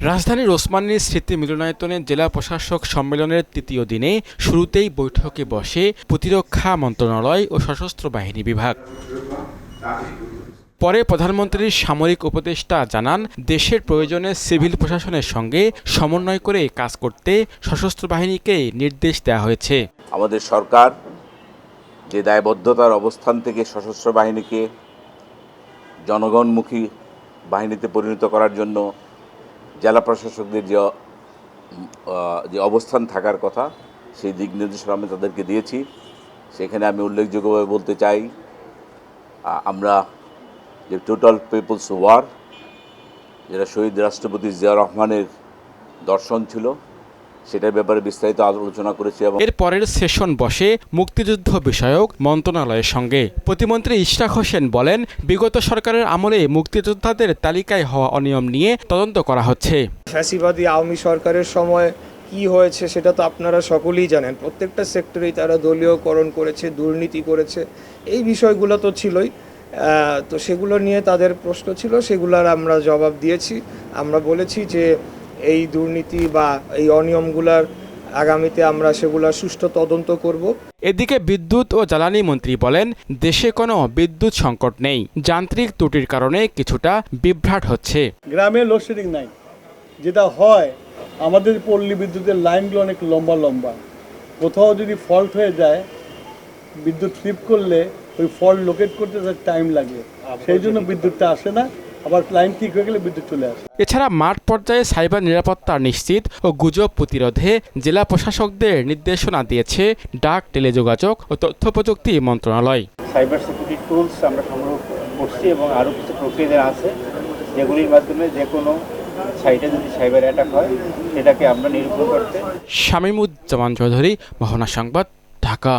রাজধানীর ওসমানী স্মৃতি মিলনায়তনে জেলা প্রশাসক সম্মেলনের তৃতীয় দিনে শুরুতেই বৈঠকে বসে প্রতিরক্ষা মন্ত্রণালয় ও সশস্ত্র বাহিনী বিভাগ। পরে প্রধানমন্ত্রীর সামরিক উপদেষ্টা জানান, দেশের প্রয়োজনে সিভিল প্রশাসনের সঙ্গে সমন্বয় করে কাজ করতে সশস্ত্র বাহিনীকে নির্দেশ দেওয়া হয়েছে। আমাদের সরকার যে দায়বদ্ধতার অবস্থান থেকে সশস্ত্র বাহিনীকে জনগণমুখী বাহিনীতে পরিণত করার জন্য জেলা প্রশাসকদের যে অবস্থান থাকার কথা, সেই দিক নির্দেশনা আমি তাদেরকে দিয়েছি। সেখানে আমি উল্লেখযোগ্যভাবে বলতে চাই, আমরা যে টোটাল পিপলস ওয়ার, যেটা শহীদ রাষ্ট্রপতি জিয়া রহমানের দর্শন ছিল, সেটার ব্যাপারে বিস্তারিত আলোচনা করেছি। এর পরের সেশন বসে মুক্তিযুদ্ধ বিষয়ক মন্ত্রণালয়ের সঙ্গে। প্রতিমন্ত্রী ইশরাক হোসেন বলেন, বিগত সরকারের আমলে মুক্তিযোদ্ধাদের তালিকায় হওয়া অনিয়ম নিয়ে তদন্ত করা হচ্ছে। ফ্যাসিবাদী আওয়ামী সরকারের সময় কি হয়েছে সেটা তো আপনারা সকলেই জানেন। প্রত্যেকটা সেক্টরেই তারা দলীয়করণ করেছে, দুর্নীতি করেছে, এই বিষয়গুলো তো ছিলই। তো সেগুলো নিয়ে তাদের প্রশ্ন ছিল, সেগুলোর আমরা জবাব দিয়েছি। আমরা বলেছি যে এই দুর্নীতি বা এই অনিয়মগুলার আগামীতে আমরা সেগুলোর সুষ্ঠু তদন্ত করব। এদিকে বিদ্যুৎ ও জ্বালানি মন্ত্রী বলেন, দেশে কোনো বিদ্যুৎ সংকট নেই, যান্ত্রিক ত্রুটির কারণে কিছুটা বিভ্রাট হচ্ছে। গ্রামে লোডশেডিং নাই, যেটা হয় আমাদের পল্লী বিদ্যুতের লাইনগুলো অনেক লম্বা লম্বা। কোথাও যদি ফল্ট হয়ে যায়, বিদ্যুৎ ফ্লিপ করলে ওই ফল্ট লোকেট করতে তার টাইম লাগে, সেই জন্য বিদ্যুৎটা আসে না। আবার লাইন ঠিক হয়ে গেলে বিদ্যুৎ চলে আসে। এছাড়া মাঠ পর্যায়ে সাইবার নিরাপত্তা নিশ্চিত ও গুজব প্রতিরোধে জেলা প্রশাসকদের নির্দেশনা দিয়েছে ডাক, টেলিযোগাযোগ ও তথ্য প্রযুক্তি মন্ত্রণালয়। সাইবার সিকিউরিটি টুলস আমরা সংগ্রহ করছি এবং আরও কিছু প্রক্রিয়া আছে, যেগুলির মাধ্যমে যে কোনো সাইটে যদি সাইবার অ্যাটাক হয় সেটাকে আমরা নিরূপণ করতে। শামীমুজ্জামান চৌধুরী, মোহনা সংবাদ, ঢাকা।